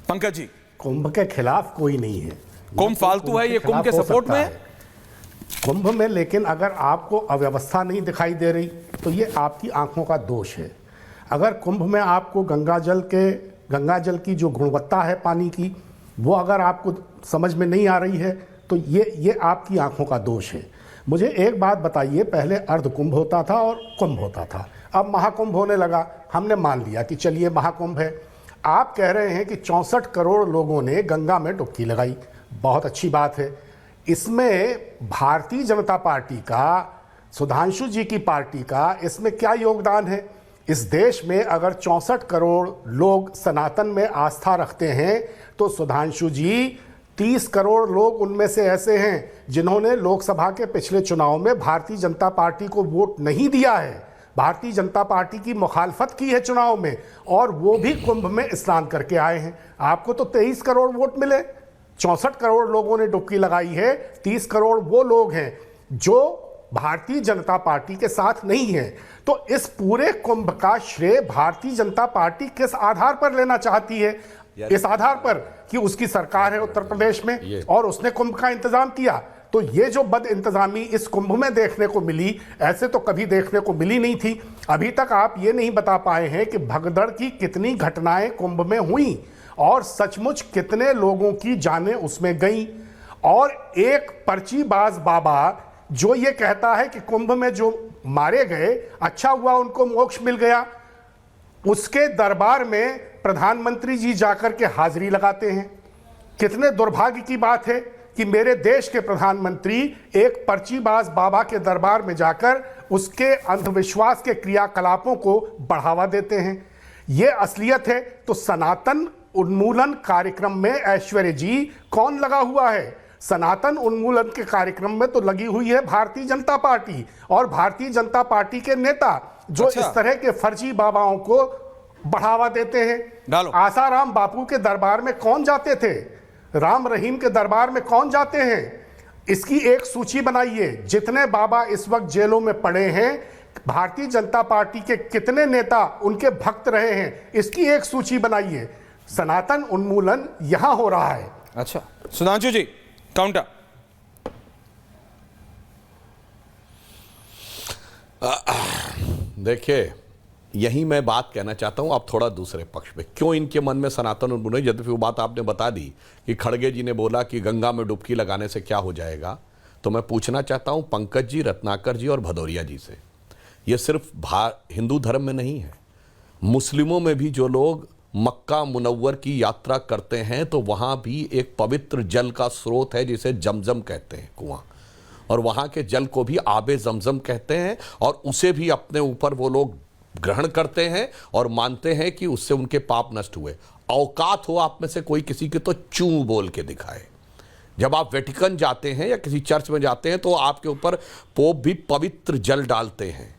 पंकज जी, कुंभ के खिलाफ कोई नहीं है। कुंभ फालतू है, ये कुंभ के सपोर्ट में है। कुंभ में लेकिन अगर आपको अव्यवस्था नहीं दिखाई दे रही तो ये आपकी आंखों का दोष है। अगर कुंभ में आपको गंगा जल की जो गुणवत्ता है पानी की, वो अगर आपको समझ में नहीं आ रही है तो ये आपकी आंखों का दोष है। मुझे एक बात बताइए, पहले अर्ध कुंभ होता था और कुंभ होता था, अब महाकुंभ होने लगा। हमने मान लिया कि चलिए महाकुंभ है। आप कह रहे हैं कि 64 करोड़ लोगों ने गंगा में डुबकी लगाई, बहुत अच्छी बात है। इसमें भारतीय जनता पार्टी का, सुधांशु जी की पार्टी का इसमें क्या योगदान है? इस देश में अगर 64 करोड़ लोग सनातन में आस्था रखते हैं तो सुधांशु जी 30 करोड़ लोग उनमें से ऐसे हैं जिन्होंने लोकसभा के पिछले चुनाव में भारतीय जनता पार्टी को वोट नहीं दिया है, भारतीय जनता पार्टी की मुखालफत की है चुनाव में, और वो भी कुंभ में स्नान करके आए हैं। आपको तो 23 करोड़ वोट मिले, 64 करोड़ लोगों ने डुबकी लगाई है। 30 करोड़ वो लोग हैं जो भारतीय जनता पार्टी के साथ नहीं है। तो इस पूरे कुंभ का श्रेय भारतीय जनता पार्टी किस आधार पर लेना चाहती है? इस आधार पर कि उसकी सरकार है उत्तर प्रदेश में और उसने कुंभ का इंतजाम किया। तो ये जो बद इंतजामी इस कुंभ में देखने को मिली, ऐसे तो कभी देखने को मिली नहीं थी। अभी तक आप ये नहीं बता पाए हैं कि भगदड़ की कितनी घटनाएं कुंभ में हुई और सचमुच कितने लोगों की जानें उसमें गईं। और एक पर्चीबाज बाबा जो ये कहता है कि कुंभ में जो मारे गए अच्छा हुआ उनको मोक्ष मिल गया, उसके दरबार में प्रधानमंत्री जी जाकर के हाजिरी लगाते हैं। कितने दुर्भाग्य की बात है कि मेरे देश के प्रधानमंत्री एक पर्चीबाज बाबा के दरबार में जाकर उसके अंधविश्वास के क्रियाकलापों को बढ़ावा देते हैं। ये असलियत है। तो सनातन उन्मूलन कार्यक्रम में ऐश्वर्य जी कौन लगा हुआ है? सनातन उन्मूलन के कार्यक्रम में तो लगी हुई है भारतीय जनता पार्टी और भारतीय जनता पार्टी के नेता जो इस तरह के फर्जी बाबाओं को बढ़ावा देते हैं। आसाराम बापू के दरबार में कौन जाते थे? राम रहीम के दरबार में कौन जाते हैं? इसकी एक सूची बनाइए। जितने बाबा इस वक्त जेलों में पड़े हैं, भारतीय जनता पार्टी के कितने नेता उनके भक्त रहे हैं, इसकी एक सूची बनाइए। सनातन उन्मूलन यहां हो रहा है। अच्छा, सुधांशु जी, काउंटर। देखिए, यही मैं बात कहना चाहता हूं। आप थोड़ा दूसरे पक्ष पे, क्यों इनके मन में सनातन उन्मूलन, यद्यपि वो बात आपने बता दी कि खड़गे जी ने बोला कि गंगा में डुबकी लगाने से क्या हो जाएगा, तो मैं पूछना चाहता हूं पंकज जी, रत्नाकर जी और भदौरिया जी से, ये सिर्फ हिंदू धर्म में नहीं है, मुस्लिमों में भी जो लोग मक्का मुनव्वर की यात्रा करते हैं तो वहाँ भी एक पवित्र जल का स्रोत है जिसे जमजम कहते हैं, कुआं, और वहाँ के जल को भी आबे जमजम कहते हैं, और उसे भी अपने ऊपर वो लोग ग्रहण करते हैं और मानते हैं कि उससे उनके पाप नष्ट हुए। औकात हो आप में से कोई किसी के तो चूं बोल के दिखाए। जब आप वेटिकन जाते हैं या किसी चर्च में जाते हैं तो आपके ऊपर पोप भी पवित्र जल डालते हैं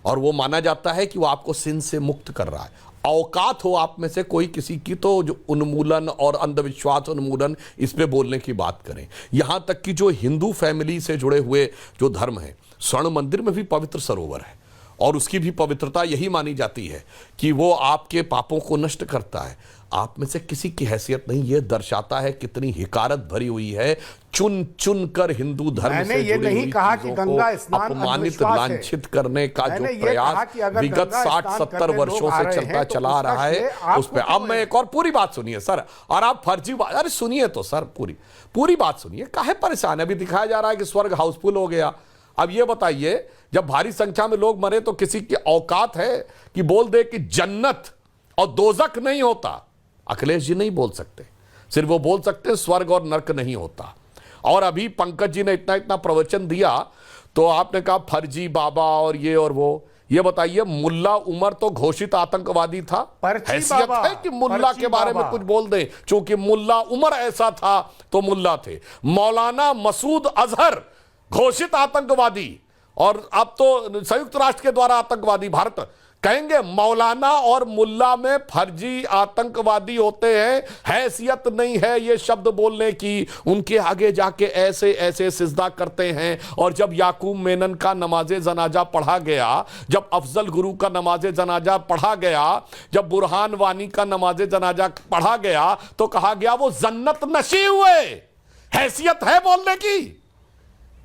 और वो माना जाता है कि वो आपको सिन से मुक्त कर रहा है। औकात हो आप में से कोई किसी की तो जो उन्मूलन और अंधविश्वास उन्मूलन इस पे बोलने की बात करें। यहाँ तक कि जो हिंदू फैमिली से जुड़े हुए जो धर्म है, स्वर्ण मंदिर में भी पवित्र सरोवर है और उसकी भी पवित्रता यही मानी जाती है कि वो आपके पापों को नष्ट करता है। आप में से किसी की हैसियत नहीं। ये दर्शाता है कितनी हिकारत भरी हुई है चुन चुन कर हिंदू धर्म से जुड़ी हुई चीजों को अपमानित लांछित करने का जो प्रयास विगत 60-70 वर्षों से चलता चला रहा है उस पर। अब मैं एक और पूरी बात सुनिए सर, और आप फर्जी बात, अरे सुनिए तो सर, पूरी बात सुनिए, काहे परेशान है? अभी दिखाया जा रहा है कि स्वर्ग हाउसफुल हो गया। अब ये बताइए, जब भारी संख्या में लोग मरे तो किसी की औकात है कि बोल दे कि जन्नत और दोजख नहीं होता? अखिलेश जी नहीं बोल सकते, सिर्फ वो बोल सकते हैं स्वर्ग और नरक नहीं होता। और अभी पंकज जी ने इतना प्रवचन दिया तो आपने कहा फर्जी बाबा और ये और वो। ये बताइए, मुल्ला उमर तो घोषित आतंकवादी था? हैसियत है कि मुल्ला के बारे में कुछ बोल दें? क्योंकि मुल्ला उमर ऐसा था तो मुल्ला थे। मौलाना मसूद अजहर घोषित आतंकवादी और अब तो संयुक्त राष्ट्र के द्वारा आतंकवादी। भारत कहेंगे मौलाना और मुल्ला में फर्जी आतंकवादी होते हैं, हैसियत नहीं है ये शब्द बोलने की, उनके आगे जाके ऐसे ऐसे सिजदा करते हैं। और जब याकूब मेनन का नमाज जनाजा पढ़ा गया, जब अफजल गुरु का नमाज जनाजा पढ़ा गया, जब बुरहान वानी का नमाज जनाजा पढ़ा गया, तो कहा गया वो जन्नत नशी हुए। हैसियत है बोलने की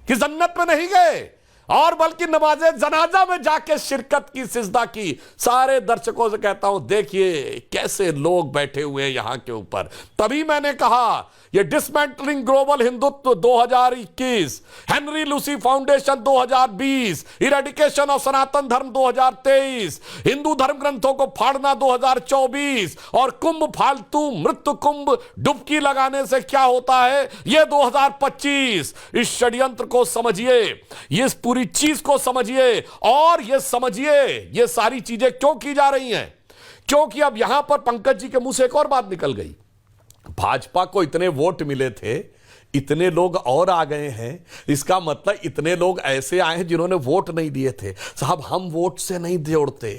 कि जन्नत में नहीं गए, और बल्कि नमाज जनाजा में जाके शिरकत की, सिजदा की। सारे दर्शकों से कहता हूं, देखिए कैसे लोग बैठे हुए हैं यहां के ऊपर। तभी मैंने कहा ये dismantling global Hindutva 2021, Henry Luce foundation 2020, eradication of Sanatan Dharma 2023, Hindu धर्म ग्रंथों को फाड़ना 2024, और कुंभ फालतू मृत्यु कुंभ डुबकी लगाने से क्या होता है ये 2025। इस षड्यंत्र को समझिए, ये पूरी चीज को समझिए, और ये समझिए ये सारी चीजें क्यों की जा रही हैं। क्योंकि अब यहां पर पंकज जी के मुंह से एक और बात निकल गई। भाजपा को इतने वोट मिले थे, इतने लोग और आ गए हैं, इसका मतलब इतने लोग ऐसे आए हैं जिन्होंने वोट नहीं दिए थे। साहब हम वोट से नहीं जोड़ते,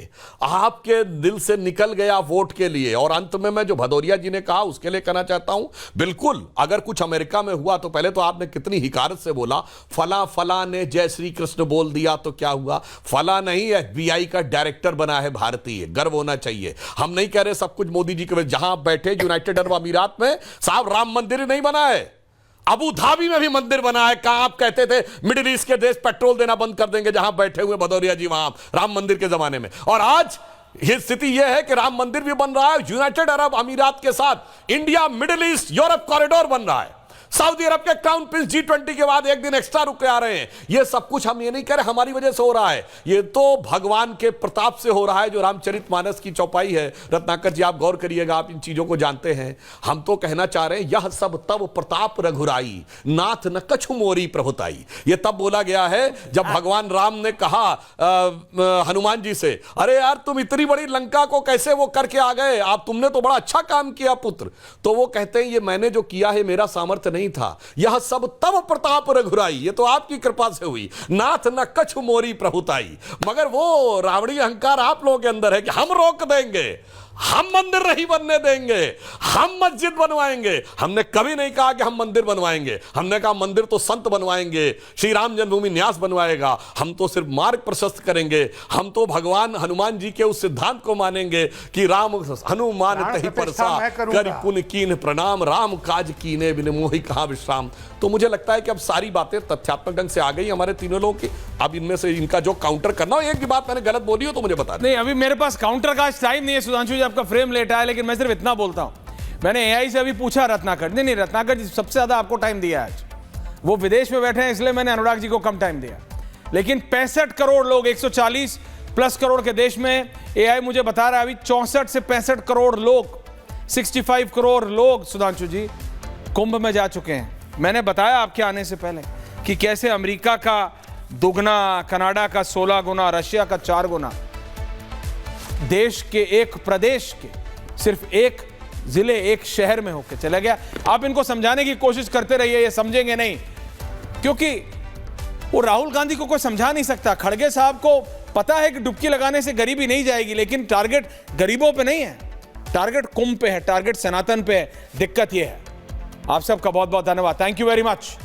आपके दिल से निकल गया वोट के लिए। और अंत में मैं जो भदौरिया जी ने कहा उसके लिए कहना चाहता हूं, बिल्कुल अगर कुछ अमेरिका में हुआ तो पहले तो आपने कितनी हिकारत से बोला, फला फला ने जय श्री कृष्ण बोल दिया तो क्या हुआ। फला नहीं, FBI का डायरेक्टर बना है भारतीय, गर्व होना चाहिए। हम नहीं कह रहे सब कुछ मोदी जी के वजह, जहां आप बैठे यूनाइटेड अरब अमीरात में साहब राम मंदिर नहीं बना है, अबू धाबी में भी मंदिर बना है। कहां आप कहते थे मिडिल ईस्ट के देश पेट्रोल देना बंद कर देंगे, जहां बैठे हुए भदौरिया जी वहां राम मंदिर के जमाने में। और आज ये स्थिति यह है कि राम मंदिर भी बन रहा है, यूनाइटेड अरब अमीरात के साथ India middle east Europe corridor बन रहा है। सऊदी अरब के क्राउन प्रिंस G20 के बाद एक दिन एक्स्ट्रा रुक के आ रहे हैं। ये सब कुछ हम ये नहीं कह रहे हमारी वजह से हो रहा है, ये तो भगवान के प्रताप से हो रहा है, जो रामचरितमानस की चौपाई है। रत्नाकर जी आप गौर करिएगा, आप इन चीजों को जानते हैं। हम तो कहना चाह रहे हैं, यह सब तब प्रताप रघुराई, नाथ न कछु मोरी प्रभुताई। ये तब बोला गया है जब भगवान राम ने कहा हनुमान जी से, अरे यार तुम इतनी बड़ी लंका को कैसे वो करके आ गए, आप तुमने तो बड़ा अच्छा काम किया पुत्र। तो वो कहते हैं ये मैंने जो किया है मेरा सामर्थ्य नहीं था, यह सब तब प्रताप रघुराई, ये तो आपकी कृपा से हुई, नाथ न कछु मोरी प्रभुताई। मगर वो रावणी अहंकार आप लोगों के अंदर है कि हम रोक देंगे, हम मंदिर नहीं बनने देंगे, हम मस्जिद बनवाएंगे। हमने कभी नहीं कहा कि हम मंदिर बनवाएंगे, हमने कहा मंदिर तो संत बनवाएंगे, श्री राम जन्मभूमि न्यास बनवाएगा। हम तो सिर्फ मार्ग प्रशस्त करेंगे, हम तो भगवान हनुमान जी के उस सिद्धांत को मानेंगे कि राम हनुमान तहि परसा करि पुन कीन प्रणाम, राम काज कीने बिन मोहि कहां विश्राम। तो मुझे लगता है कि अब सारी बातें तथ्यात्मक ढंग से आ गई हमारे तीनों लोगों की। अब इनमें से इनका जो काउंटर करना हो, एक भी बात मैंने गलत बोली हो तो मुझे बता दें। नहीं, अभी मेरे पास काउंटर का टाइम नहीं है सुधांशु जी, आपका फ्रेम लेटा है, लेकिन मैं सिर्फ इतना बोलता हूं, मैंने AI से अभी पूछा रत्नाकर, नहीं रत्नाकर जी सबसे ज्यादा आपको टाइम दिया आज, वो विदेश में बैठे हैं इसलिए मैंने अनुराग जी को कम टाइम दिया। लेकिन 65 करोड़ लोग 140 प्लस करोड़ के देश में, AI मुझे बता रहा है अभी 64 से 65 करोड़ लोग, 65 करोड़ लोग सुधांशु जी कुंभ में जा चुके हैं। मैंने बताया आपके आने से पहले कि कैसे अमेरिका का दुगना, कनाडा का 16 गुना, रशिया का 4 गुना, देश के एक प्रदेश के सिर्फ एक जिले, एक शहर में होकर चला गया। आप इनको समझाने की कोशिश करते रहिए, ये समझेंगे नहीं, क्योंकि वो राहुल गांधी को कोई समझा नहीं सकता। खड़गे साहब को पता है कि डुबकी लगाने से गरीबी नहीं जाएगी, लेकिन टारगेट गरीबों पे नहीं है, टारगेट कुंभ पे है, टारगेट सनातन पे है। दिक्कत ये है। आप सबका बहुत बहुत धन्यवाद, थैंक यू वेरी मच।